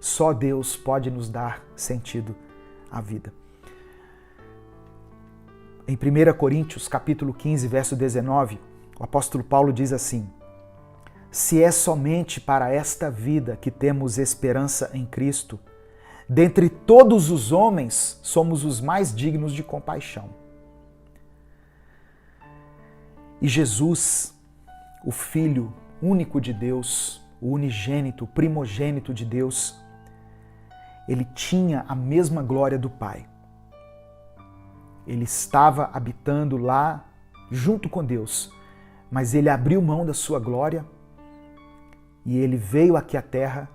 Só Deus pode nos dar sentido à vida. Em 1 Coríntios, capítulo 15, verso 19, o apóstolo Paulo diz assim: se é somente para esta vida que temos esperança em Cristo, dentre todos os homens somos os mais dignos de compaixão. E Jesus, o Filho único de Deus, o unigênito, o primogênito de Deus, ele tinha a mesma glória do Pai. Ele estava habitando lá junto com Deus, mas ele abriu mão da sua glória e ele veio aqui à terra,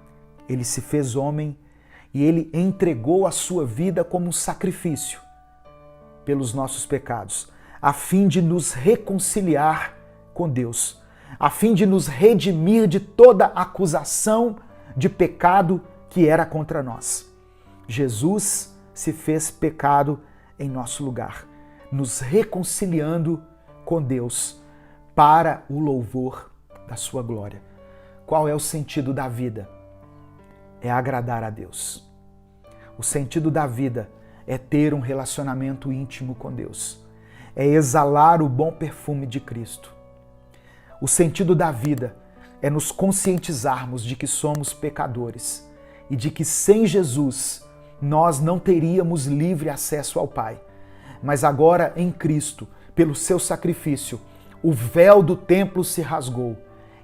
ele se fez homem e ele entregou a sua vida como um sacrifício pelos nossos pecados, a fim de nos reconciliar com Deus, a fim de nos redimir de toda acusação de pecado que era contra nós. Jesus se fez pecado em nosso lugar, nos reconciliando com Deus para o louvor da sua glória. Qual é o sentido da vida? É agradar a Deus. O sentido da vida é ter um relacionamento íntimo com Deus. É exalar o bom perfume de Cristo. O sentido da vida é nos conscientizarmos de que somos pecadores e de que sem Jesus nós não teríamos livre acesso ao Pai. Mas agora em Cristo, pelo seu sacrifício, o véu do templo se rasgou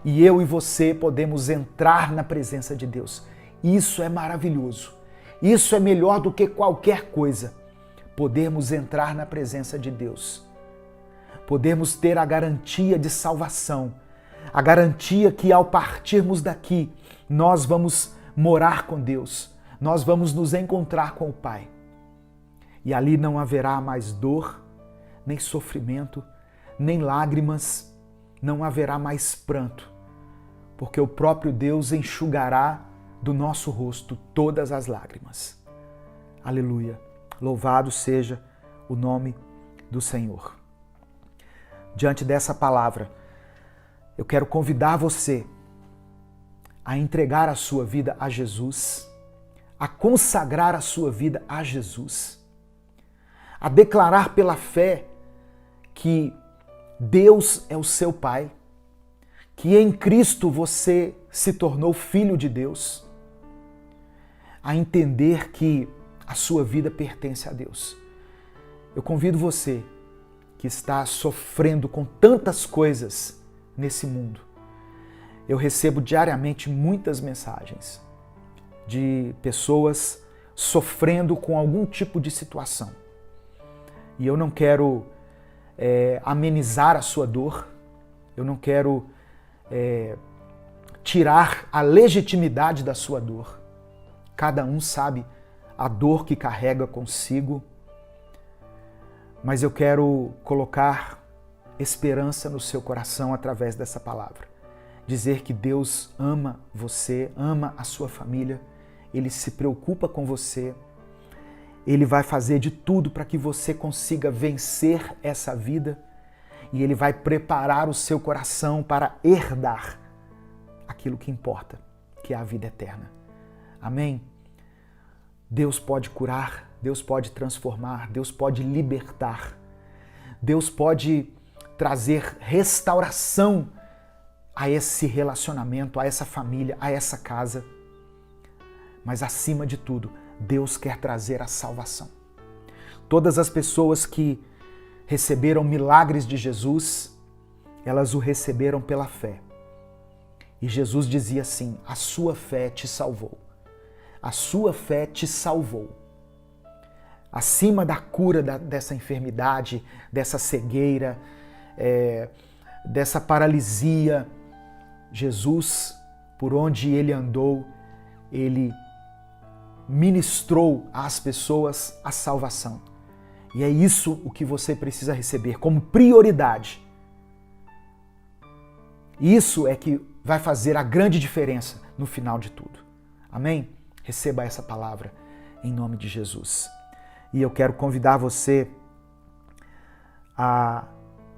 e eu e você podemos entrar na presença de Deus. Isso é maravilhoso. Isso é melhor do que qualquer coisa. Podemos entrar na presença de Deus. Podemos ter a garantia de salvação. A garantia que ao partirmos daqui, nós vamos morar com Deus. Nós vamos nos encontrar com o Pai. E ali não haverá mais dor, nem sofrimento, nem lágrimas, não haverá mais pranto, porque o próprio Deus enxugará do nosso rosto todas as lágrimas. Aleluia! Louvado seja o nome do Senhor. Diante dessa palavra, eu quero convidar você a entregar a sua vida a Jesus, a consagrar a sua vida a Jesus, a declarar pela fé que Deus é o seu Pai, que em Cristo você se tornou filho de Deus, a entender que a sua vida pertence a Deus. Eu convido você que está sofrendo com tantas coisas nesse mundo. Eu recebo diariamente muitas mensagens de pessoas sofrendo com algum tipo de situação. E eu não quero amenizar a sua dor, eu não quero tirar a legitimidade da sua dor. Cada um sabe a dor que carrega consigo, mas eu quero colocar esperança no seu coração através dessa palavra. Dizer que Deus ama você, ama a sua família, Ele se preocupa com você, Ele vai fazer de tudo para que você consiga vencer essa vida e Ele vai preparar o seu coração para herdar aquilo que importa, que é a vida eterna. Amém? Deus pode curar, Deus pode transformar, Deus pode libertar, Deus pode trazer restauração a esse relacionamento, a essa família, a essa casa. Mas acima de tudo, Deus quer trazer a salvação. Todas as pessoas que receberam milagres de Jesus, elas o receberam pela fé. E Jesus dizia assim: a sua fé te salvou. A sua fé te salvou. Acima da cura dessa enfermidade, dessa cegueira, dessa paralisia, Jesus, por onde Ele andou, Ele ministrou às pessoas a salvação. E é isso o que você precisa receber como prioridade. Isso é que vai fazer a grande diferença no final de tudo. Amém? Receba essa palavra em nome de Jesus. E eu quero convidar você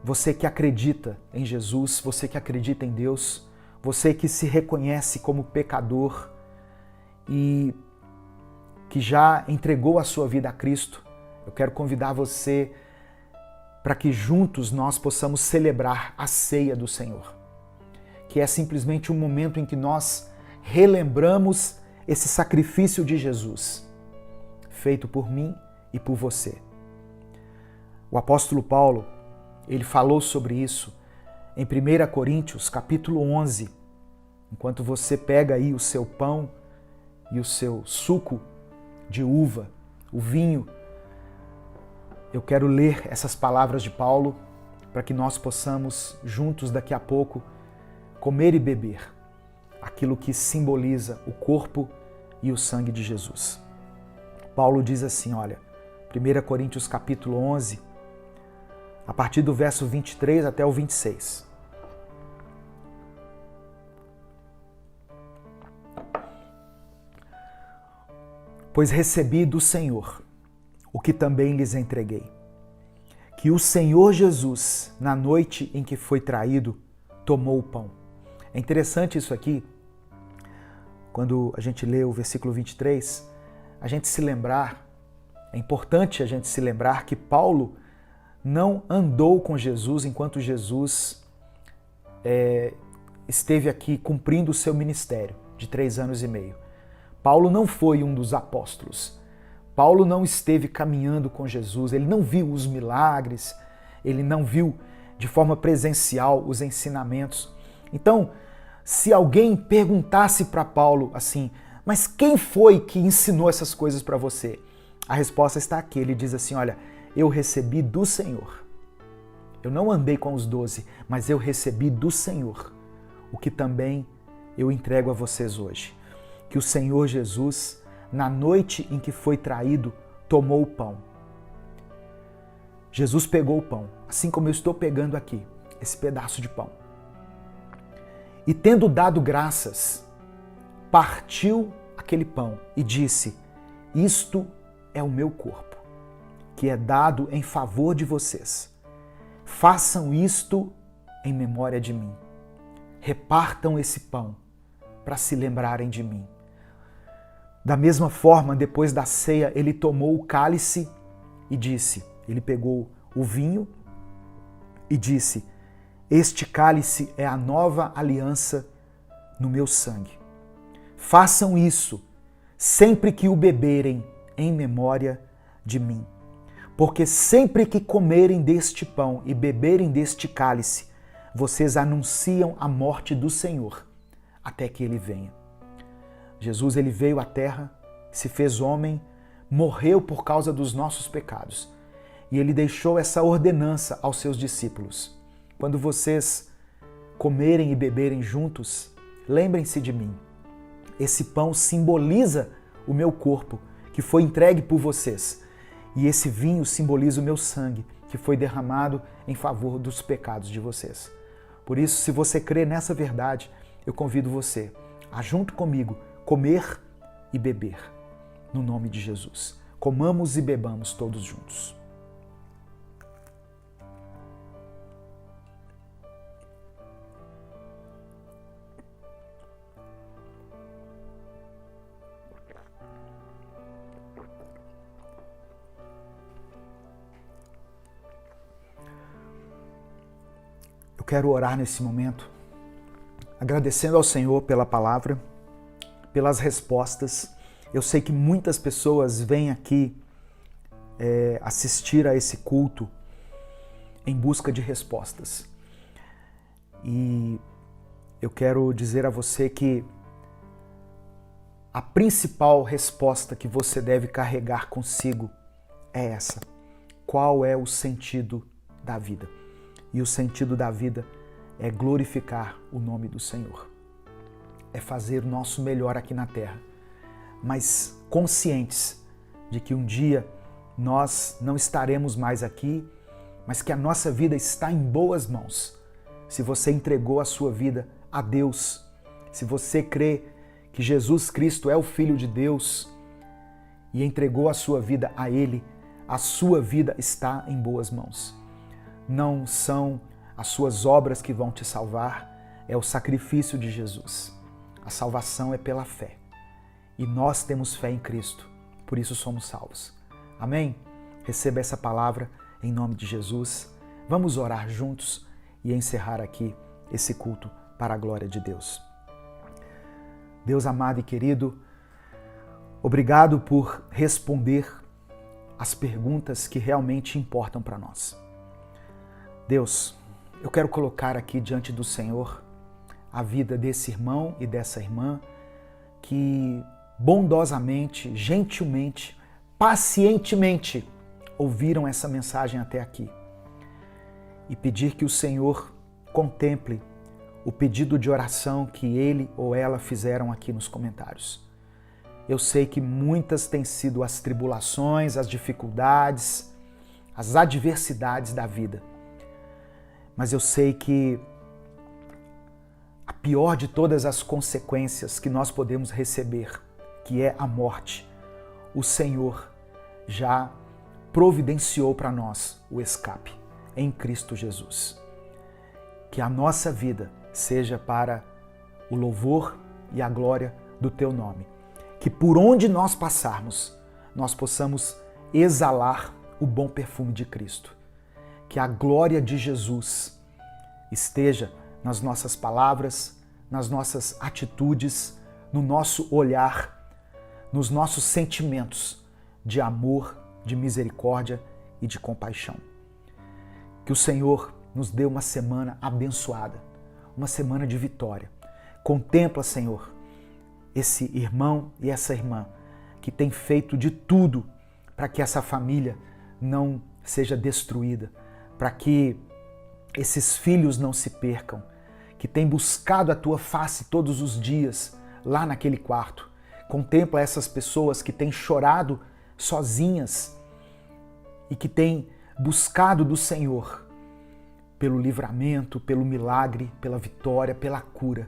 você que acredita em Jesus, você que acredita em Deus, você que se reconhece como pecador e que já entregou a sua vida a Cristo, eu quero convidar você para que juntos nós possamos celebrar a ceia do Senhor, que é simplesmente um momento em que nós relembramos esse sacrifício de Jesus, feito por mim e por você. O apóstolo Paulo, ele falou sobre isso em 1 Coríntios, capítulo 11. Enquanto você pega aí o seu pão e o seu suco de uva, o vinho, eu quero ler essas palavras de Paulo para que nós possamos juntos daqui a pouco comer e beber aquilo que simboliza o corpo e o sangue de Jesus. Paulo diz assim, olha, 1 Coríntios capítulo 11, a partir do verso 23 até o 26. Pois recebi do Senhor o que também lhes entreguei, que o Senhor Jesus, na noite em que foi traído, tomou o pão. É interessante isso aqui, quando a gente lê o versículo 23, a gente se lembrar, é importante a gente se lembrar que Paulo não andou com Jesus enquanto Jesus esteve aqui cumprindo o seu ministério de 3 anos e meio. Paulo não foi um dos apóstolos. Paulo não esteve caminhando com Jesus, ele não viu os milagres, ele não viu de forma presencial os ensinamentos. Então, se alguém perguntasse para Paulo assim, mas quem foi que ensinou essas coisas para você? A resposta está aqui, ele diz assim, olha, eu recebi do Senhor. Eu não andei com os 12, mas eu recebi do Senhor, o que também eu entrego a vocês hoje. Que o Senhor Jesus, na noite em que foi traído, tomou o pão. Jesus pegou o pão, assim como eu estou pegando aqui, esse pedaço de pão. E tendo dado graças, partiu aquele pão e disse, isto é o meu corpo, que é dado em favor de vocês. Façam isto em memória de mim. Repartam esse pão para se lembrarem de mim. Da mesma forma, depois da ceia, ele tomou o cálice e disse, ele pegou o vinho e disse, este cálice é a nova aliança no meu sangue. Façam isso sempre que o beberem em memória de mim. Porque sempre que comerem deste pão e beberem deste cálice, vocês anunciam a morte do Senhor até que ele venha. Jesus, ele veio à terra, se fez homem, morreu por causa dos nossos pecados. E ele deixou essa ordenança aos seus discípulos. Quando vocês comerem e beberem juntos, lembrem-se de mim. Esse pão simboliza o meu corpo, que foi entregue por vocês. E esse vinho simboliza o meu sangue, que foi derramado em favor dos pecados de vocês. Por isso, se você crê nessa verdade, eu convido você a, junto comigo, comer e beber, no nome de Jesus. Comamos e bebamos todos juntos. Eu quero orar nesse momento, agradecendo ao Senhor pela palavra, pelas respostas. Eu sei que muitas pessoas vêm aqui assistir a esse culto em busca de respostas. E eu quero dizer a você que a principal resposta que você deve carregar consigo é essa. Qual é o sentido da vida? E o sentido da vida é glorificar o nome do Senhor. É fazer o nosso melhor aqui na terra, mas conscientes de que um dia nós não estaremos mais aqui, mas que a nossa vida está em boas mãos. Se você entregou a sua vida a Deus, se você crê que Jesus Cristo é o Filho de Deus e entregou a sua vida a Ele, a sua vida está em boas mãos. Não são as suas obras que vão te salvar, é o sacrifício de Jesus. A salvação é pela fé. e nós temos fé em Cristo, por isso somos salvos. Amém? Receba essa palavra em nome de Jesus. Vamos orar juntos e encerrar aqui esse culto para a glória de Deus. Deus amado e querido, obrigado por responder as perguntas que realmente importam para nós. Deus, eu quero colocar aqui diante do Senhor a vida desse irmão e dessa irmã que bondosamente, gentilmente, pacientemente ouviram essa mensagem até aqui. E pedir que o Senhor contemple o pedido de oração que ele ou ela fizeram aqui nos comentários. Eu sei que muitas têm sido as tribulações, as dificuldades, as adversidades da vida. Mas eu sei que a pior de todas as consequências que nós podemos receber, que é a morte, o Senhor já providenciou para nós o escape em Cristo Jesus. Que a nossa vida seja para o louvor e a glória do Teu nome. Que por onde nós passarmos, nós possamos exalar o bom perfume de Cristo. Que a glória de Jesus esteja nas nossas palavras, nas nossas atitudes, no nosso olhar, nos nossos sentimentos de amor, de misericórdia e de compaixão. Que o Senhor nos dê uma semana abençoada, uma semana de vitória. Contempla, Senhor, esse irmão e essa irmã que tem feito de tudo para que essa família não seja destruída, para que esses filhos não se percam, que tem buscado a Tua face todos os dias lá naquele quarto. Contempla essas pessoas que têm chorado sozinhas e que têm buscado do Senhor pelo livramento, pelo milagre, pela vitória, pela cura.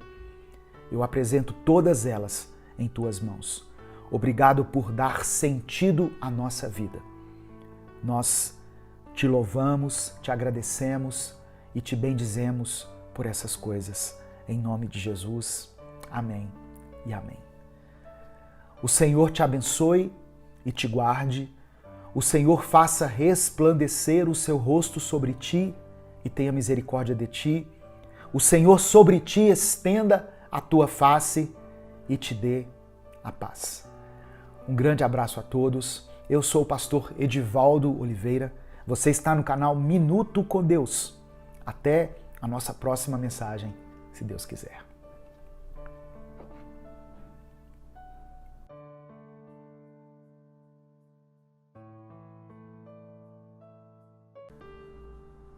Eu apresento todas elas em Tuas mãos. Obrigado por dar sentido à nossa vida. Nós Te louvamos, Te agradecemos e Te bendizemos por essas coisas. Em nome de Jesus. Amém e amém. O Senhor te abençoe e te guarde. O Senhor faça resplandecer o seu rosto sobre ti e tenha misericórdia de ti. O Senhor sobre ti estenda a tua face e te dê a paz. Um grande abraço a todos. Eu sou o pastor Edivaldo Oliveira. Você está no canal Minuto com Deus. Até a nossa próxima mensagem, se Deus quiser.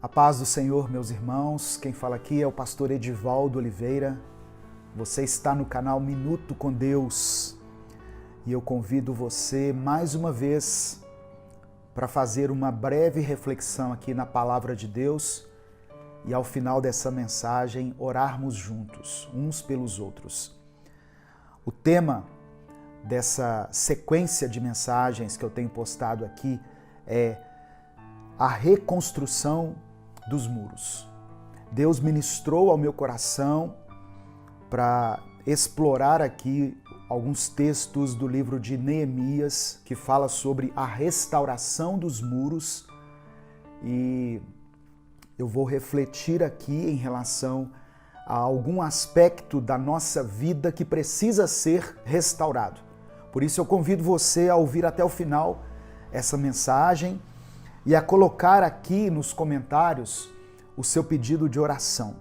A paz do Senhor, meus irmãos. Quem fala aqui é o pastor Edivaldo Oliveira. Você está no canal Minuto com Deus. E eu convido você mais uma vez para fazer uma breve reflexão aqui na palavra de Deus e ao final dessa mensagem orarmos juntos, uns pelos outros. O tema dessa sequência de mensagens que eu tenho postado aqui é a reconstrução dos muros. Deus ministrou ao meu coração para explorar aqui alguns textos do livro de Neemias que fala sobre a restauração dos muros e eu vou refletir aqui em relação a algum aspecto da nossa vida que precisa ser restaurado. Por isso eu convido você a ouvir até o final essa mensagem e a colocar aqui nos comentários o seu pedido de oração.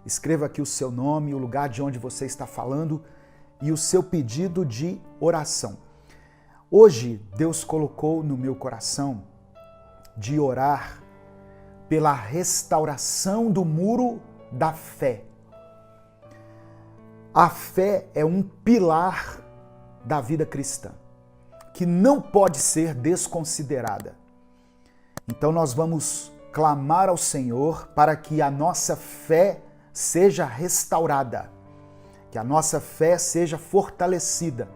Escreva aqui o seu nome, o lugar de onde você está falando e o seu pedido de oração. Hoje, Deus colocou no meu coração de orar pela restauração do muro da fé. A fé é um pilar da vida cristã, que não pode ser desconsiderada. Então nós vamos clamar ao Senhor para que a nossa fé seja restaurada, que a nossa fé seja fortalecida.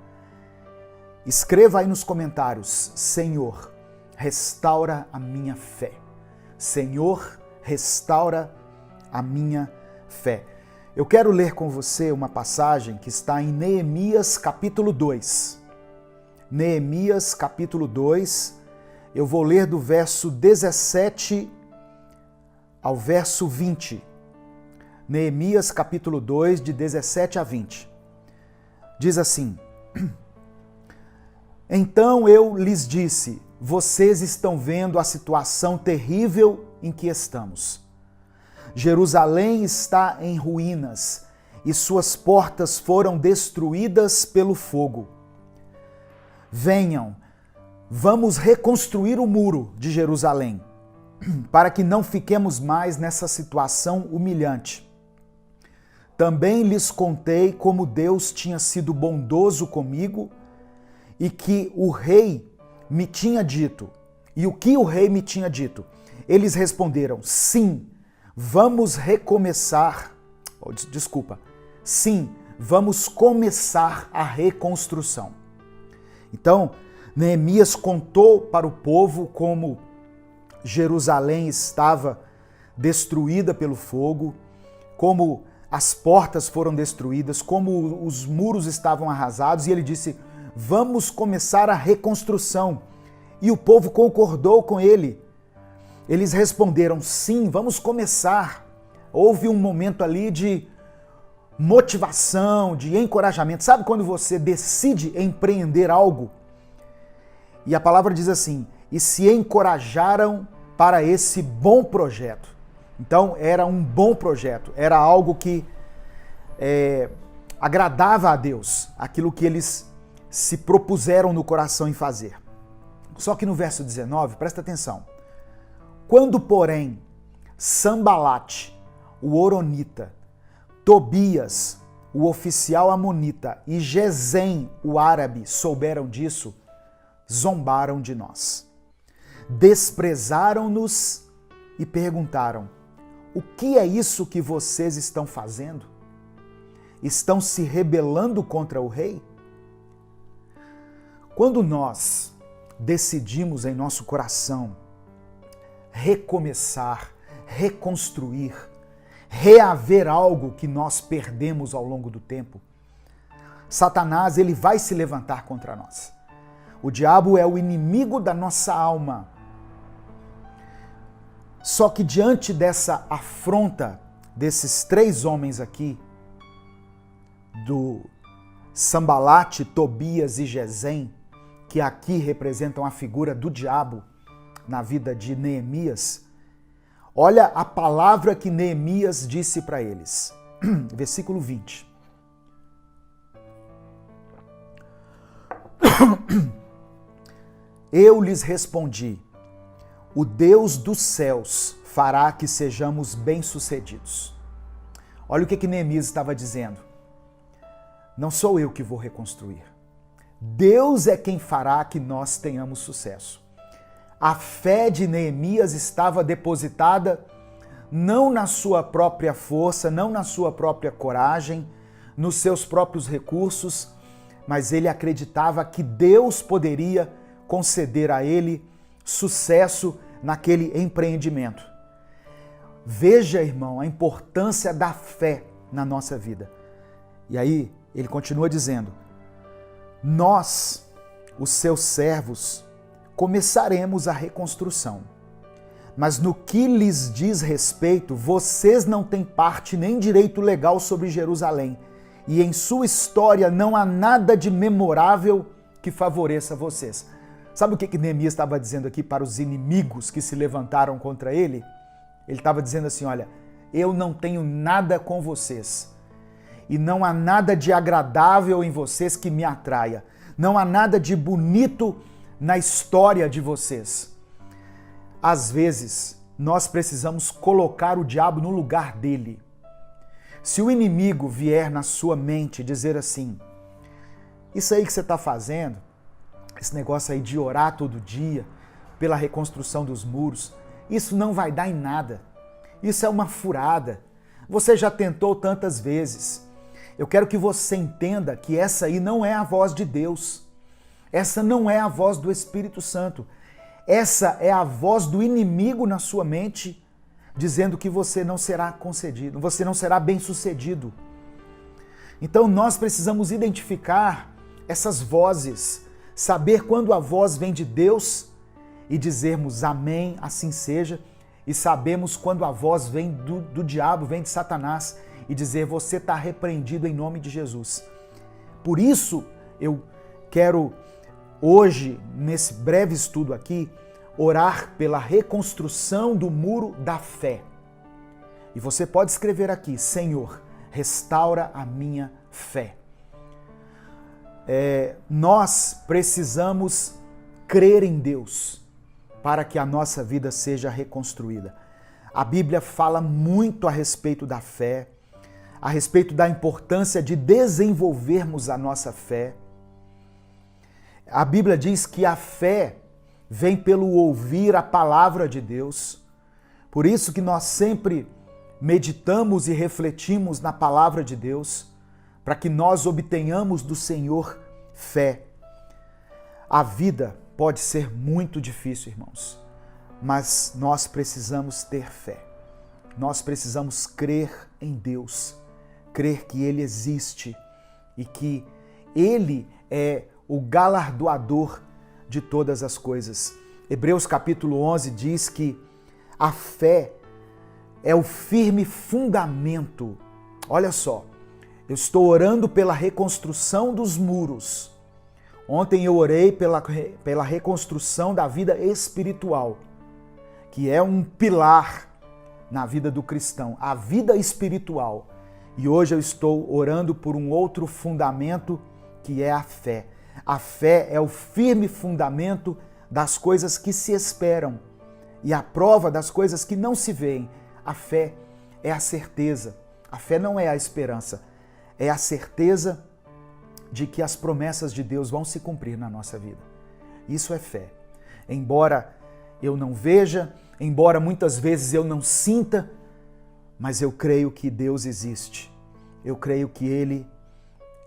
Escreva aí nos comentários: Senhor, restaura a minha fé. Senhor, restaura a minha fé. Eu quero ler com você uma passagem que está em Neemias capítulo 2. Neemias capítulo 2, eu vou ler do verso 17 ao verso 20. Neemias capítulo 2, de 17 a 20. Diz assim: Então eu lhes disse, vocês estão vendo a situação terrível em que estamos. Jerusalém está em ruínas e suas portas foram destruídas pelo fogo. Venham, vamos reconstruir o muro de Jerusalém, para que não fiquemos mais nessa situação humilhante. Também lhes contei como Deus tinha sido bondoso comigo e que o rei me tinha dito. E o que o rei me tinha dito? Eles responderam, sim, vamos recomeçar. Sim, vamos começar a reconstrução. Então, Neemias contou para o povo como Jerusalém estava destruída pelo fogo, como as portas foram destruídas, como os muros estavam arrasados, e ele disse, vamos começar a reconstrução. E o povo concordou com ele. Eles responderam, sim, vamos começar. Houve um momento ali de motivação, de encorajamento. Sabe quando você decide empreender algo? E a palavra diz assim, e se encorajaram para esse bom projeto. Então era um bom projeto, era algo que agradava a Deus, aquilo que eles se propuseram no coração em fazer. Só que no verso 19, presta atenção. Quando, porém, Sambalate, o horonita, Tobias, o oficial amonita, e Gesem, o árabe, souberam disso, zombaram de nós. Desprezaram-nos e perguntaram, o que é isso que vocês estão fazendo? Estão se rebelando contra o rei? Quando nós decidimos em nosso coração recomeçar, reconstruir, reaver algo que nós perdemos ao longo do tempo, Satanás, ele vai se levantar contra nós. O diabo é o inimigo da nossa alma. Só que diante dessa afronta desses três homens aqui, do Sambalate, Tobias e Gesem, que aqui representam a figura do diabo na vida de Neemias, olha a palavra que Neemias disse para eles. Versículo 20. Eu lhes respondi, o Deus dos céus fará que sejamos bem-sucedidos. Olha o que Neemias estava dizendo. Não sou eu que vou reconstruir. Deus é quem fará que nós tenhamos sucesso. A fé de Neemias estava depositada não na sua própria força, não na sua própria coragem, nos seus próprios recursos, mas ele acreditava que Deus poderia conceder a ele sucesso naquele empreendimento. Veja, irmão, a importância da fé na nossa vida. E aí, ele continua dizendo, nós, os seus servos, começaremos a reconstrução. Mas no que lhes diz respeito, vocês não têm parte nem direito legal sobre Jerusalém. E em sua história não há nada de memorável que favoreça vocês. Sabe o que Neemias estava dizendo aqui para os inimigos que se levantaram contra ele? Ele estava dizendo assim, olha, eu não tenho nada com vocês. E não há nada de agradável em vocês que me atraia. Não há nada de bonito na história de vocês. Às vezes, nós precisamos colocar o diabo no lugar dele. Se o inimigo vier na sua mente dizer assim, isso aí que você está fazendo, esse negócio aí de orar todo dia pela reconstrução dos muros, isso não vai dar em nada. Isso é uma furada. Você já tentou tantas vezes. Eu quero que você entenda que essa aí não é a voz de Deus. Essa não é a voz do Espírito Santo. Essa é a voz do inimigo na sua mente, dizendo que você não será concedido, você não será bem-sucedido. Então nós precisamos identificar essas vozes, saber quando a voz vem de Deus e dizermos amém, assim seja, e sabemos quando a voz vem do diabo, vem de Satanás, e dizer você está repreendido em nome de Jesus. Por isso eu quero hoje, nesse breve estudo aqui, orar pela reconstrução do muro da fé. E você pode escrever aqui, Senhor, restaura a minha fé. Nós precisamos crer em Deus para que a nossa vida seja reconstruída. A Bíblia fala muito a respeito da fé, a respeito da importância de desenvolvermos a nossa fé. A Bíblia diz que a fé vem pelo ouvir a palavra de Deus. Por isso que nós sempre meditamos e refletimos na palavra de Deus, para que nós obtenhamos do Senhor fé. A vida pode ser muito difícil, irmãos, mas nós precisamos ter fé. Nós precisamos crer em Deus, crer que Ele existe e que Ele é o galardoador de todas as coisas. Hebreus capítulo 11 diz que a fé é o firme fundamento. Olha só, eu estou orando pela reconstrução dos muros. Ontem eu orei pela reconstrução da vida espiritual, que é um pilar na vida do cristão, a vida espiritual. E hoje eu estou orando por um outro fundamento, que é a fé. A fé é o firme fundamento das coisas que se esperam e a prova das coisas que não se veem. A fé é a certeza. A fé não é a esperança. É a certeza de que as promessas de Deus vão se cumprir na nossa vida. Isso é fé. Embora eu não veja, embora muitas vezes eu não sinta, mas eu creio que Deus existe. Eu creio que Ele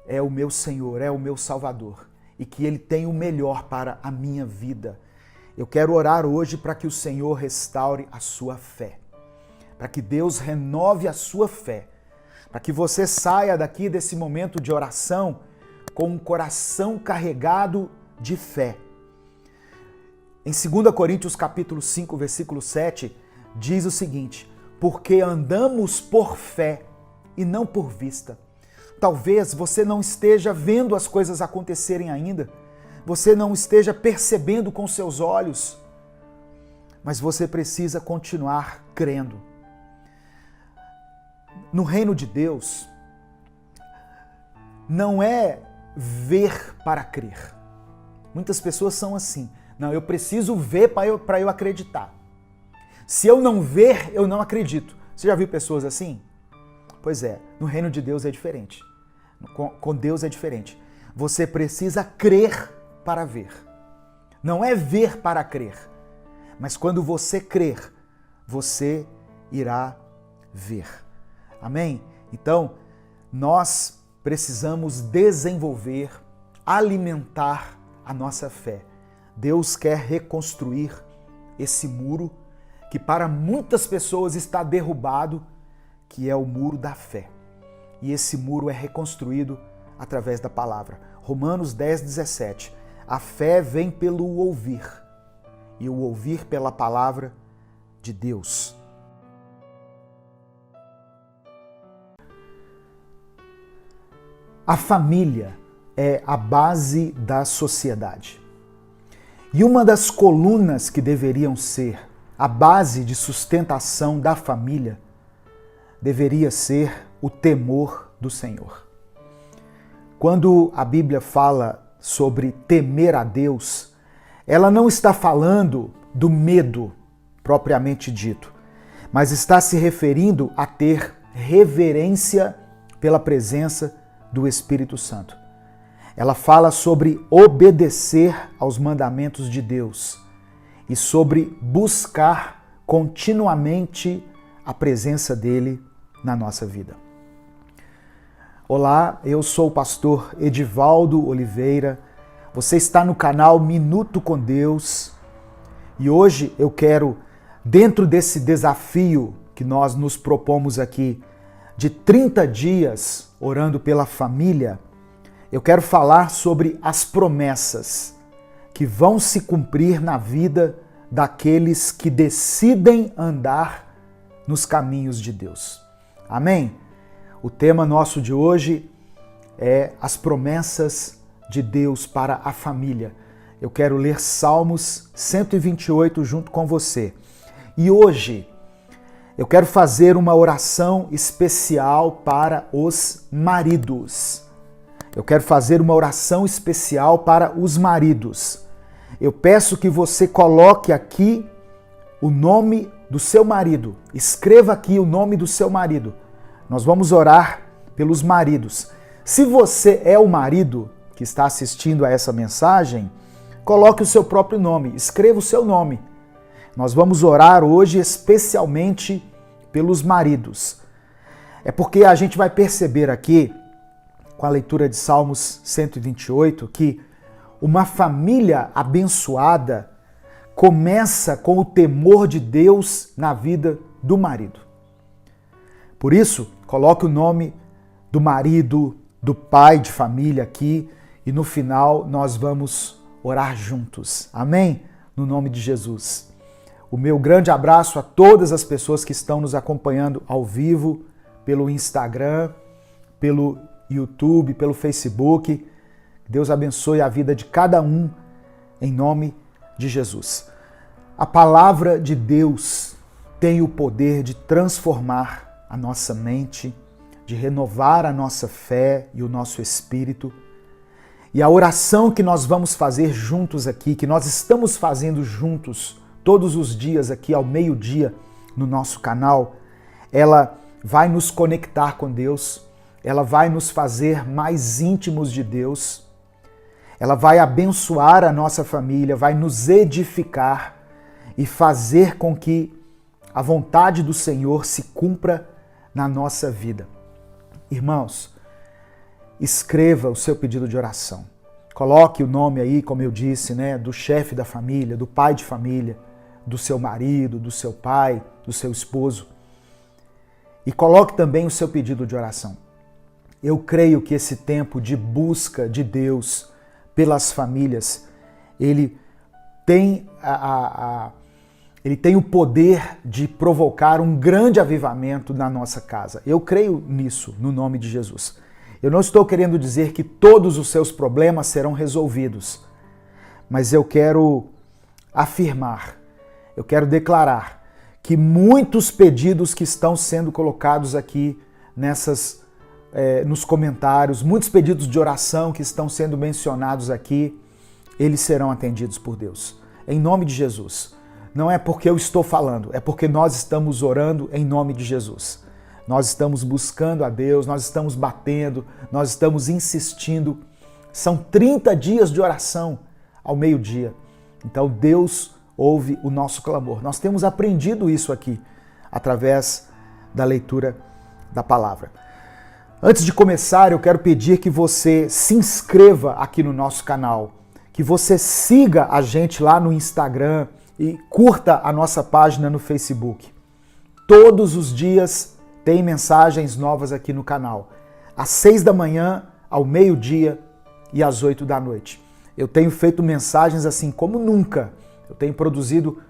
é o meu Senhor, é o meu Salvador e que Ele tem o melhor para a minha vida. Eu quero orar hoje para que o Senhor restaure a sua fé, para que Deus renove a sua fé, para que você saia daqui desse momento de oração com um coração carregado de fé. Em 2 Coríntios capítulo 5, versículo 7, diz o seguinte: porque andamos por fé e não por vista. Talvez você não esteja vendo as coisas acontecerem ainda, você não esteja percebendo com seus olhos, mas você precisa continuar crendo. No reino de Deus, não é ver para crer. Muitas pessoas são assim. Não, eu preciso ver para eu acreditar. Se eu não ver, eu não acredito. Você já viu pessoas assim? Pois é, no reino de Deus é diferente. Com Deus é diferente. Você precisa crer para ver. Não é ver para crer. Mas quando você crer, você irá ver. Amém? Então, nós precisamos desenvolver, alimentar a nossa fé. Deus quer reconstruir esse muro que para muitas pessoas está derrubado, que é o muro da fé. E esse muro é reconstruído através da palavra. Romanos 10, 17. A fé vem pelo ouvir, e o ouvir pela palavra de Deus. A família é a base da sociedade. E uma das colunas que deveriam ser a base de sustentação da família deveria ser o temor do Senhor. Quando a Bíblia fala sobre temer a Deus, ela não está falando do medo propriamente dito, mas está se referindo a ter reverência pela presença do Espírito Santo. Ela fala sobre obedecer aos mandamentos de Deus e sobre buscar continuamente a presença dele na nossa vida. Olá, eu sou o pastor Edivaldo Oliveira. Você está no canal Minuto com Deus e hoje eu quero dentro desse desafio que nós nos propomos aqui, de 30 dias orando pela família, eu quero falar sobre as promessas que vão se cumprir na vida daqueles que decidem andar nos caminhos de Deus. Amém? O tema nosso de hoje é as promessas de Deus para a família. Eu quero ler Salmos 128 junto com você. E hoje eu quero fazer uma oração especial para os maridos. Eu quero fazer uma oração especial para os maridos. Eu peço que você coloque aqui o nome do seu marido. Escreva aqui o nome do seu marido. Nós vamos orar pelos maridos. Se você é o marido que está assistindo a essa mensagem, coloque o seu próprio nome, escreva o seu nome. Nós vamos orar hoje especialmente pelos maridos. É porque a gente vai perceber aqui, com a leitura de Salmos 128, que uma família abençoada começa com o temor de Deus na vida do marido. Por isso, coloque o nome do marido, do pai de família aqui e no final nós vamos orar juntos. Amém? No nome de Jesus. O meu grande abraço a todas as pessoas que estão nos acompanhando ao vivo, pelo Instagram, pelo YouTube, pelo Facebook. Deus abençoe a vida de cada um, em nome de Jesus. A palavra de Deus tem o poder de transformar a nossa mente, de renovar a nossa fé e o nosso espírito. E a oração que nós vamos fazer juntos aqui, que nós estamos fazendo juntos todos os dias aqui ao meio-dia no nosso canal, ela vai nos conectar com Deus, ela vai nos fazer mais íntimos de Deus, ela vai abençoar a nossa família, vai nos edificar e fazer com que a vontade do Senhor se cumpra na nossa vida. Irmãos, escreva o seu pedido de oração. Coloque o nome aí, como eu disse, do chefe da família, do pai de família, do seu marido, do seu pai, do seu esposo. E coloque também o seu pedido de oração. Eu creio que esse tempo de busca de Deus pelas famílias, ele tem o poder de provocar um grande avivamento na nossa casa. Eu creio nisso, no nome de Jesus. Eu não estou querendo dizer que todos os seus problemas serão resolvidos, mas eu quero afirmar, eu quero declarar que muitos pedidos que estão sendo colocados aqui nos comentários, muitos pedidos de oração que estão sendo mencionados aqui, eles serão atendidos por Deus. Em nome de Jesus. Não é porque eu estou falando, é porque nós estamos orando em nome de Jesus. Nós estamos buscando a Deus, nós estamos batendo, nós estamos insistindo. São 30 dias de oração ao meio-dia. Então Deus ouve o nosso clamor. Nós temos aprendido isso aqui, através da leitura da palavra. Antes de começar, eu quero pedir que você se inscreva aqui no nosso canal, que você siga a gente lá no Instagram, e curta a nossa página no Facebook. Todos os dias tem mensagens novas aqui no canal. Às 6 da manhã, ao meio-dia e às 8 da noite. Eu tenho feito mensagens assim como nunca. Eu tenho produzido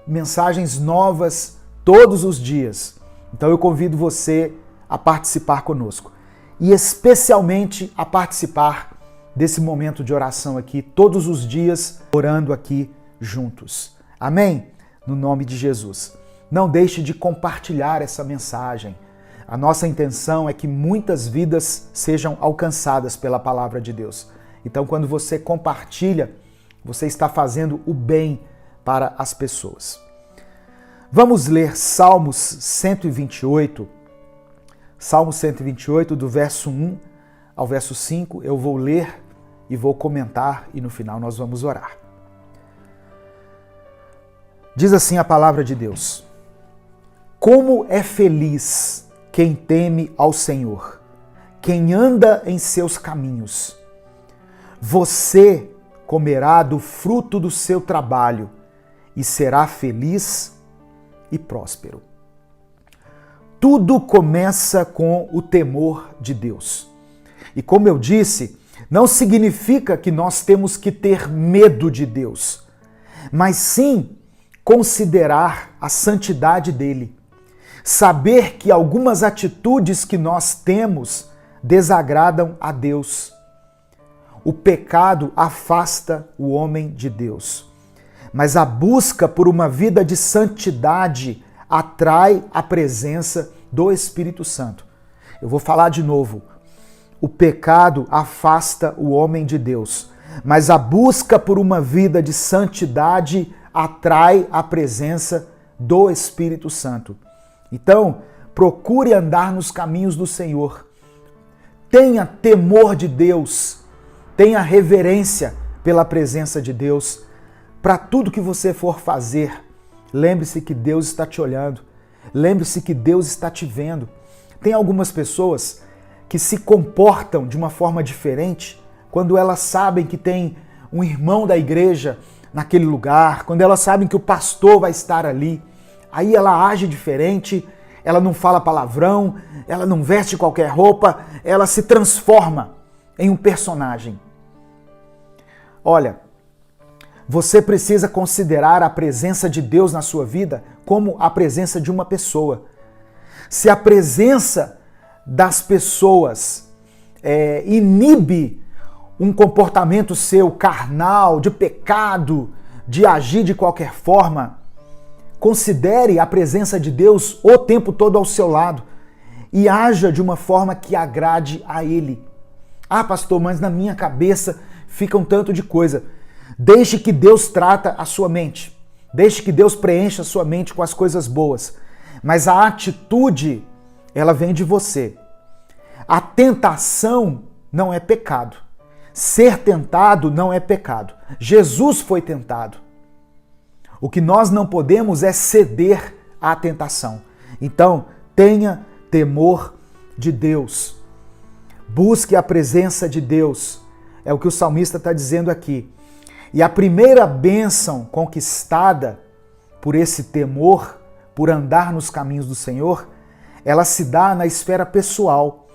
mensagens novas todos os dias. Então eu convido você a participar conosco. E especialmente a participar desse momento de oração aqui, todos os dias, orando aqui juntos. Amém? No nome de Jesus. Não deixe de compartilhar essa mensagem. A nossa intenção é que muitas vidas sejam alcançadas pela palavra de Deus. Então, quando você compartilha, você está fazendo o bem para as pessoas. Vamos ler Salmos 128. Salmo 128, do verso 1 ao verso 5. Eu vou ler e vou comentar e no final nós vamos orar. Diz assim a palavra de Deus: Como é feliz quem teme ao Senhor, quem anda em seus caminhos. Você comerá do fruto do seu trabalho e será feliz e próspero. Tudo começa com o temor de Deus. E como eu disse, não significa que nós temos que ter medo de Deus, mas sim considerar a santidade dele. Saber que algumas atitudes que nós temos desagradam a Deus. O pecado afasta o homem de Deus, mas a busca por uma vida de santidade atrai a presença do Espírito Santo. Eu vou falar de novo. O pecado afasta o homem de Deus, mas a busca por uma vida de santidade atrai a presença do Espírito Santo. Então, procure andar nos caminhos do Senhor. Tenha temor de Deus, tenha reverência pela presença de Deus. Para tudo que você for fazer, lembre-se que Deus está te olhando. Lembre-se que Deus está te vendo. Tem algumas pessoas que se comportam de uma forma diferente quando elas sabem que tem um irmão da igreja naquele lugar, quando elas sabem que o pastor vai estar ali. Aí ela age diferente, ela não fala palavrão, ela não veste qualquer roupa, ela se transforma em um personagem. Olha, você precisa considerar a presença de Deus na sua vida como a presença de uma pessoa. Se a presença das pessoas inibe um comportamento seu carnal, de pecado, de agir de qualquer forma, considere a presença de Deus o tempo todo ao seu lado e haja de uma forma que agrade a Ele. Ah, pastor, mas na minha cabeça fica um tanto de coisa. Deixe que Deus trata a sua mente. Deixe que Deus preencha a sua mente com as coisas boas. Mas a atitude, ela vem de você. A tentação não é pecado. Ser tentado não é pecado. Jesus foi tentado. O que nós não podemos é ceder à tentação. Então, tenha temor de Deus. Busque a presença de Deus. É o que o salmista está dizendo aqui. E a primeira bênção conquistada por esse temor, por andar nos caminhos do Senhor, ela se dá na esfera pessoal.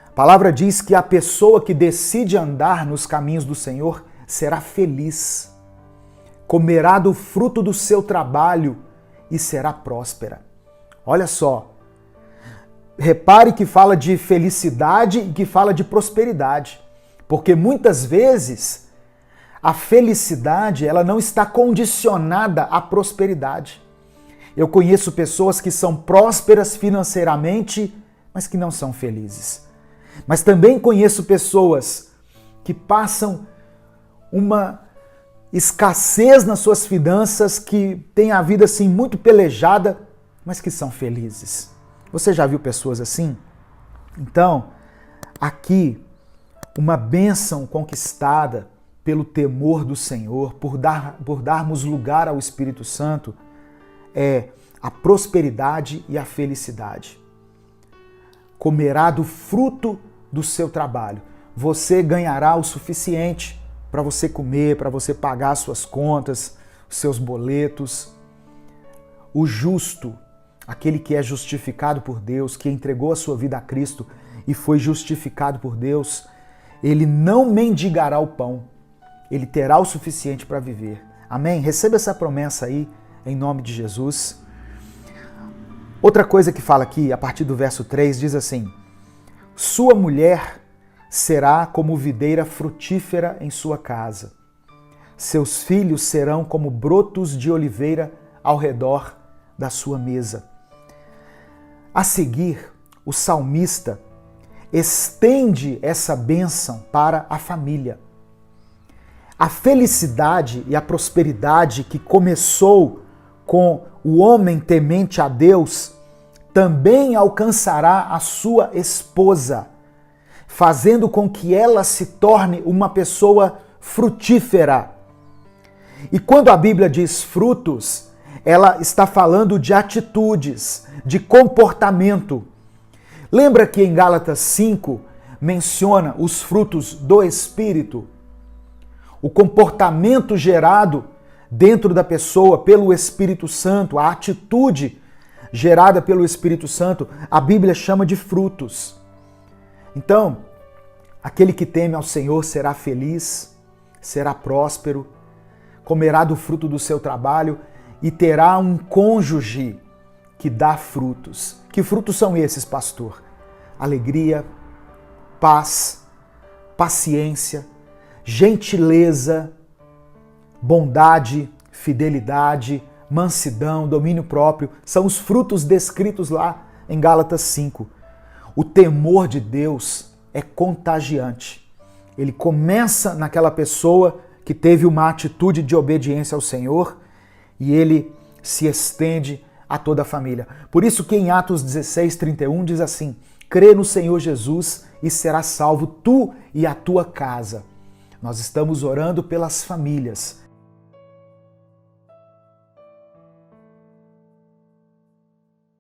A palavra diz que a pessoa que decide andar nos caminhos do Senhor será feliz, comerá do fruto do seu trabalho e será próspera. Olha só, repare que fala de felicidade e que fala de prosperidade, porque muitas vezes a felicidade ela não está condicionada à prosperidade. Eu conheço pessoas que são prósperas financeiramente, mas que não são felizes. Mas também conheço pessoas que passam uma escassez nas suas finanças, que têm a vida assim muito pelejada, mas que são felizes. Você já viu pessoas assim? Então, aqui, uma bênção conquistada pelo temor do Senhor, por darmos lugar ao Espírito Santo, é a prosperidade e a felicidade. Comerá do fruto do seu trabalho. Você ganhará o suficiente para você comer, para você pagar as suas contas, os seus boletos. O justo, aquele que é justificado por Deus, que entregou a sua vida a Cristo e foi justificado por Deus, ele não mendigará o pão, ele terá o suficiente para viver. Amém? Receba essa promessa aí, em nome de Jesus. Outra coisa que fala aqui, a partir do verso 3, diz assim: sua mulher será como videira frutífera em sua casa. Seus filhos serão como brotos de oliveira ao redor da sua mesa. A seguir, o salmista estende essa bênção para a família. A felicidade e a prosperidade que começou com o homem temente a Deus também alcançará a sua esposa, fazendo com que ela se torne uma pessoa frutífera. E quando a Bíblia diz frutos, ela está falando de atitudes, de comportamento. Lembra que em Gálatas 5 menciona os frutos do Espírito? O comportamento gerado dentro da pessoa pelo Espírito Santo, a atitude gerada pelo Espírito Santo, a Bíblia chama de frutos. Então, aquele que teme ao Senhor será feliz, será próspero, comerá do fruto do seu trabalho e terá um cônjuge que dá frutos. Que frutos são esses, pastor? Alegria, paz, paciência, gentileza, bondade, fidelidade, mansidão, domínio próprio, são os frutos descritos lá em Gálatas 5. O temor de Deus é contagiante. Ele começa naquela pessoa que teve uma atitude de obediência ao Senhor e ele se estende a toda a família. Por isso que em Atos 16:31 diz assim: crê no Senhor Jesus e serás salvo tu e a tua casa. Nós estamos orando pelas famílias,